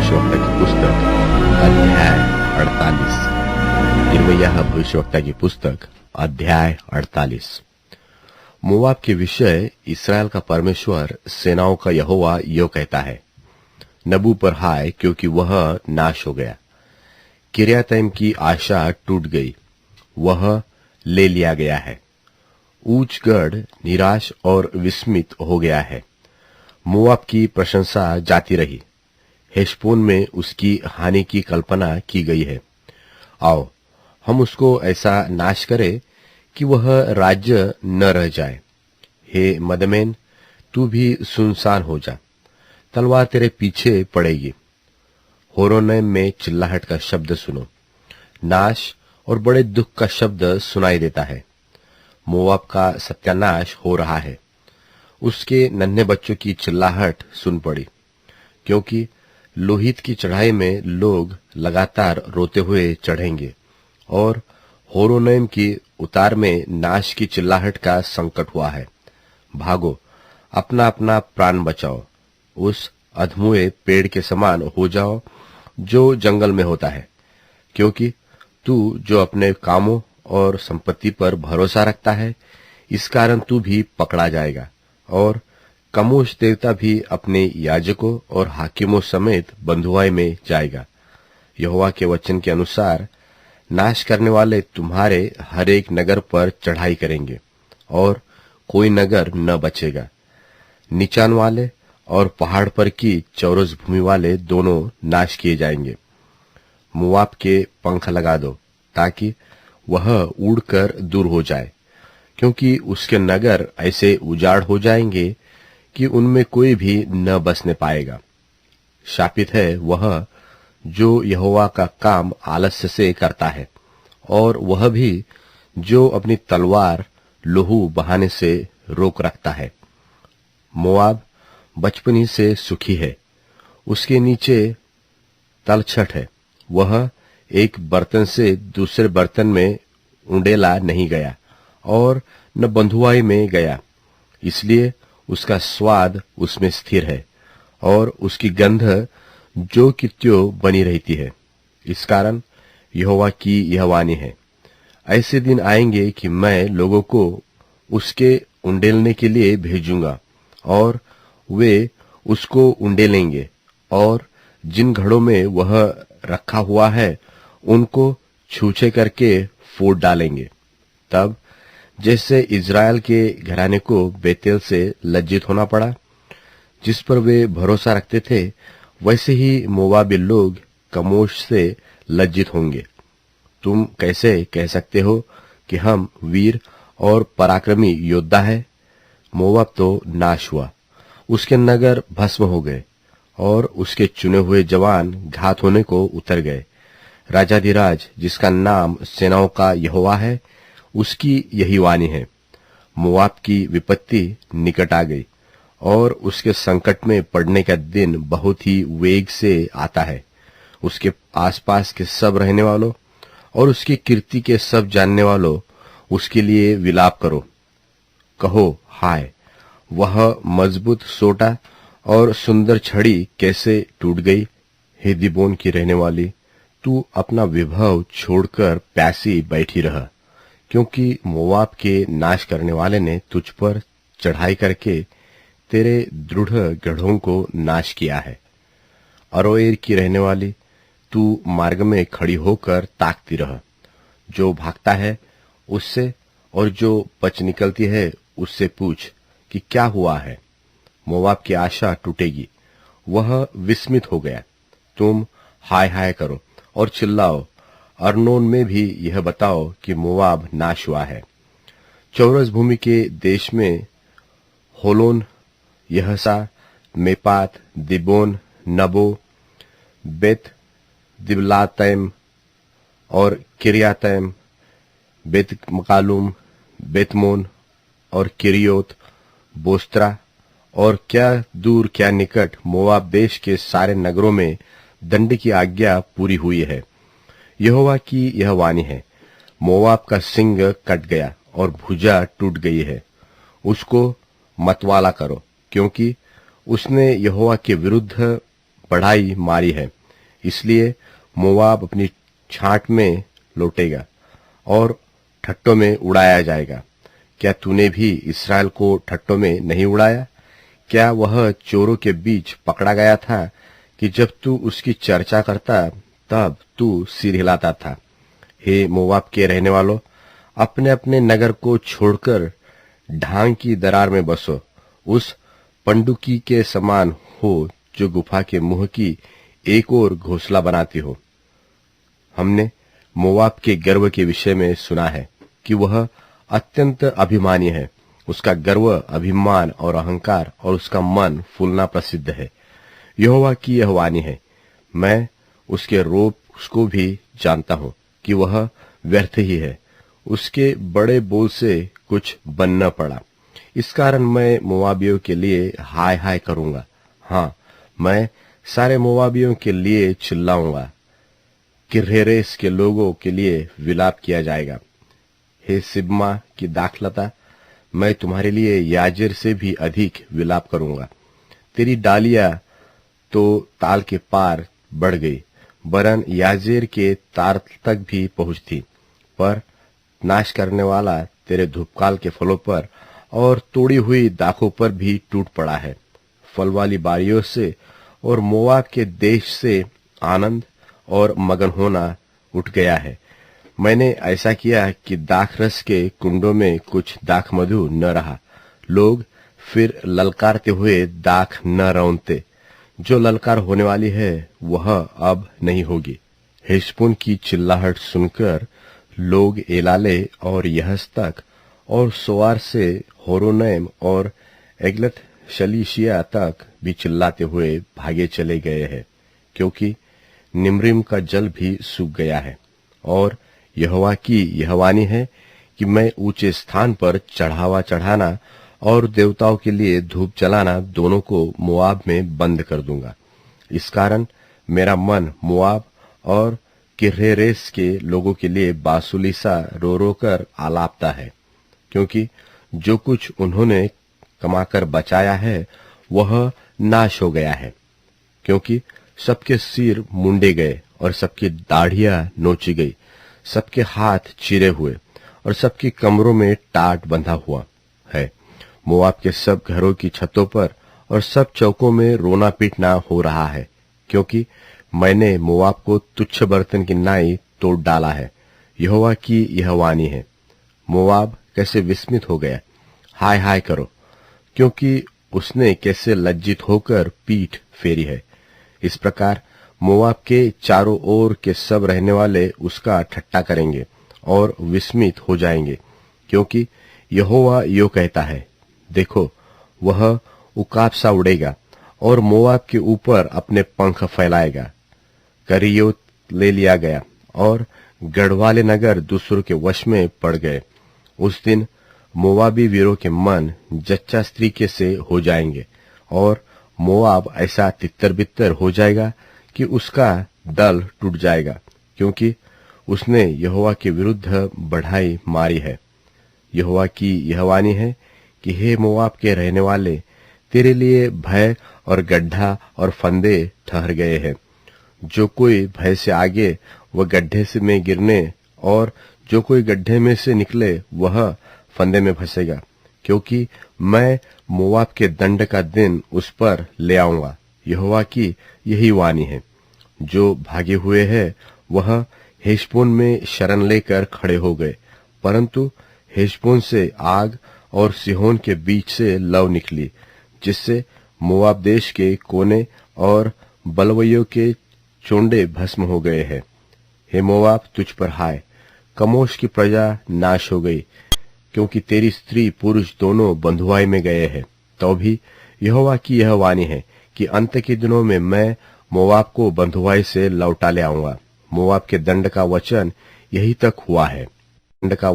भविष्यवक्ता की पुस्तक अध्याय 48। यिर्मयाह भविष्यवक्ता की पुस्तक अध्याय 48। मोआब के विषय इसराइल का परमेश्वर सेनाओं का यहोवा यो कहता है, नबू पर हाय, क्योंकि वह नाश हो गया। किर्यातैम की आशा टूट गई, वह ले लिया गया है। ऊंच गढ़ निराश और विस्मित हो गया है। मोआब की प्रशंसा जाती रही, हेशबोन में उसकी हानि की कल्पना की गई है। आओ, हम उसको ऐसा नाश करें कि वह राज्य न रह जाए। हे मदमेन, तू भी सुनसान हो जा, तलवार तेरे पीछे पड़ेगी। होरोनैम में चिल्लाहट का शब्द सुनो, नाश और बड़े दुख का शब्द सुनाई देता है। मोआब का सत्यानाश हो रहा है, उसके नन्हे बच्चों की चिल्लाहट सुन पड़ी, क्योंकि लोहित की चढ़ाई में लोग लगातार रोते हुए चढ़ेंगे और होरोनैम की उतार में नाश की चिल्लाहट का संकट हुआ है। भागो, अपना अपना प्राण बचाओ, उस अधमुए पेड़ के समान हो जाओ जो जंगल में होता है, क्योंकि तू जो अपने कामों और संपत्ति पर भरोसा रखता है, इस कारण तू भी पकड़ा जाएगा। और कमोश देवता भी अपने याजकों और हाकिमों समेत बंधुआई में जाएगा। यहोवा के वचन के अनुसार नाश करने वाले तुम्हारे हर एक नगर पर चढ़ाई करेंगे और कोई नगर न बचेगा। नीचान वाले और पहाड़ पर की चौरस भूमि वाले दोनों नाश किए जाएंगे। मोआब के पंख लगा दो, ताकि वह उड़कर दूर हो जाए, क्योंकि उसके नगर ऐसे उजाड़ हो जाएंगे कि उनमें कोई भी न बसने पाएगा। शापित है वह जो यहोवा का काम आलस्य से करता है, और वह भी जो अपनी तलवार लहू बहाने से रोक रखता है। मोआब बचपन ही से सुखी है, उसके नीचे तलछट है, वह एक बर्तन से दूसरे बर्तन में उंडेला नहीं गया और न बंधुआई में गया, इसलिए उसका स्वाद उसमें स्थिर है और उसकी गंध जो कि त्यों बनी रहती है। इस कारण यहोवा की यह वाणी है, ऐसे दिन आएंगे कि मैं लोगों को उसके उंडेलने के लिए भेजूंगा और वे उसको उंडेलेंगे, और जिन घड़ों में वह रखा हुआ है उनको छूछे करके फोड़ डालेंगे। तब जैसे इज़राइल के घराने को बेतेल से लज्जित होना पड़ा, जिस पर वे भरोसा रखते थे, वैसे ही मोआबी लोग कमोश से लज्जित होंगे। तुम कैसे कह सकते हो कि हम वीर और पराक्रमी योद्धा है? मोआब तो नाश हुआ, उसके नगर भस्म हो गए और उसके चुने हुए जवान घात होने को उतर गए। राजाधिराज, जिसका नाम सेनाओं का यहोवा है, उसकी यही वाणी है। मोआब की विपत्ति निकट आ गई और उसके संकट में पड़ने का दिन बहुत ही वेग से आता है। उसके आसपास के सब रहने वालों और उसकी कीर्ति के सब जानने वालों उसके लिए विलाप करो। कहो, हाय, वह मजबूत सोटा और सुंदर छड़ी कैसे टूट गई। हे दीबोन की रहने वाली, तू अपना विभव छोड़कर प्यासी बैठी रह, क्योंकि मोआब के नाश करने वाले ने तुझ पर चढ़ाई करके तेरे दृढ़ गढ़ों को नाश किया है। अरोएर की रहने वाली, तू मार्ग में खड़ी होकर ताकती रह। जो भागता है उससे और जो पच निकलती है उससे पूछ कि क्या हुआ है। मोआब की आशा टूटेगी, वह विस्मित हो गया। तुम हाय हाय करो और चिल्लाओ, अर्नोन में भी यह बताओ कि मोआब नाश हुआ है। चौरस भूमि के देश में होलोन, यहसा, मेपात, दिबोन, नबो, बेत दिबलातैम और किर्यातैम, बेत मकालूम, बेतमोन और किरियोत, बोस्त्रा और क्या दूर क्या निकट मोआब देश के सारे नगरों में दंड की आज्ञा पूरी हुई है। यहोवा की यह वाणी है, मोआब का सिंग कट गया और भुजा टूट गई है। उसको मतवाला करो, क्योंकि उसने यहोवा के विरुद्ध बढ़ाई मारी है, इसलिए मोआब अपनी छांट में लौटेगा और ठट्टों में उड़ाया जाएगा। क्या तूने भी इसराइल को ठट्टों में नहीं उड़ाया? क्या वह चोरों के बीच पकड़ा गया था कि जब तू उसकी चर्चा करता तब तू सिर हिलाता था? हे मोआब के रहने वालों, अपने अपने नगर को छोड़कर ढांग की दरार में बसो, उस पंडुकी के समान हो जो गुफा के मुंह की एक ओर घोंसला बनाती हो। हमने मोआब के गर्व के विषय में सुना है कि वह अत्यंत अभिमानी है। उसका गर्व, अभिमान और अहंकार और उसका मन फूलना प्रसिद्ध है। यहोवा की यह वाणी है, मैं उसके रोप को भी जानता हूं कि वह व्यर्थ ही है। उसके बड़े बोल से कुछ बन न पड़ा। इस कारण मैं मोआबियों के लिए हाय हाय करूंगा। हाँ, मैं सारे मोआबियों के लिए चिल्लाऊंगा। किर्हेरेस के लोगों के लिए विलाप किया जाएगा। हे सिब्मा की दाखलता, मैं तुम्हारे लिए याजेर से भी अधिक विलाप करूंगा। तेरी डालियां तो ताल के पार बढ़ गई, वरन याजेर के तार तक भी पहुंचती, पर नाश करने वाला तेरे धूपकाल के फलों पर और तोड़ी हुई दाखों पर भी टूट पड़ा है। फल वाली बारियों से और मोआब के देश से आनंद और मगन होना उठ गया है। मैंने ऐसा किया कि दाख रस के कुंडों में कुछ दाख मधु न रहा। लोग फिर ललकारते हुए दाख न रौंदते। जो ललकार होने वाली है वह अब नहीं होगी। हेशबोन की चिल्लाहट सुनकर लोग एलाले और यहस तक और सोआर से होरोनैम और एग्लत शलीशिया तक भी चिल्लाते हुए भागे चले गए हैं, क्योंकि निम्रिम का जल भी सूख गया है। और यहोवा की यह वाणी है कि मैं ऊंचे स्थान पर चढ़ावा चढ़ाना और देवताओं के लिए धूप जलाना दोनों को मोआब में बंद कर दूंगा। इस कारण मेरा मन मोआब और किर्हेरेस के लोगों के लिए बांसुली सा रो रो कर आलापता है, क्योंकि जो कुछ उन्होंने कमाकर बचाया है वह नाश हो गया है। क्योंकि सबके सिर मुंडे गए और सबकी दाढ़ियां नोची गई, सबके हाथ चिरे हुए और सबकी कमरों में टाट बंधा हुआ है। मोआब के सब घरों की छतों पर और सब चौकों में रोना पीटना हो रहा है, क्योंकि मैंने मोआब को तुच्छ बर्तन की नाई तोड़ डाला है। यहोवा की यह वाणी है। मोआब कैसे विस्मित हो गया, हाय हाय करो, क्योंकि उसने कैसे लज्जित होकर पीठ फेरी है। इस प्रकार मोआब के चारों ओर के सब रहने वाले उसका ठट्ठा करेंगे और विस्मित हो जाएंगे, क्योंकि यहोवा यो कहता है, देखो, वह उकाब सा उड़ेगा और मोआब के ऊपर अपने पंख फैलाएगा। करियोत ले लिया गया और गढ़वाले नगर दूसरों के वश में पड़ गए। उस दिन मोआबी वीरों के मन जच्चा स्त्री के से हो जाएंगे और मोआब ऐसा तितर बितर हो जाएगा कि उसका दल टूट जाएगा, क्योंकि उसने यहोवा के विरुद्ध बढ़ाई मारी है। यहोवा की यह वाणी है कि हे मोआब के रहने वाले, तेरे लिए भय और गड्ढा और फंदे ठहर गए हैं। जो कोई भय से आगे वह गड्ढे से में गिरने और जो कोई गड्ढे में से निकले वह फंदे में फंसेगा, क्योंकि मैं मोआब के दंड का दिन उस पर ले आऊंगा। यहोवा की यही वाणी है। जो भागे हुए हैं वह हेशबोन में शरण लेकर खड़े हो गए, परंतु हेशबोन से आग और सिहोन के बीच से लौ निकली, जिससे मोआब देश के कोने और बलवइयों के चोंडे भस्म हो गए हैं। हे मोआब, तुझ पर हाय, कमोश की प्रजा नाश हो गई, क्योंकि तेरी स्त्री पुरुष दोनों बंधुआई में गए हैं। तो भी यहोवा की यह वाणी है कि अंत के दिनों में मैं मोआब को बंधुआई से लौटा ले आऊंगा। मोआब के दंड का वचन यही तक हुआ है। दंड का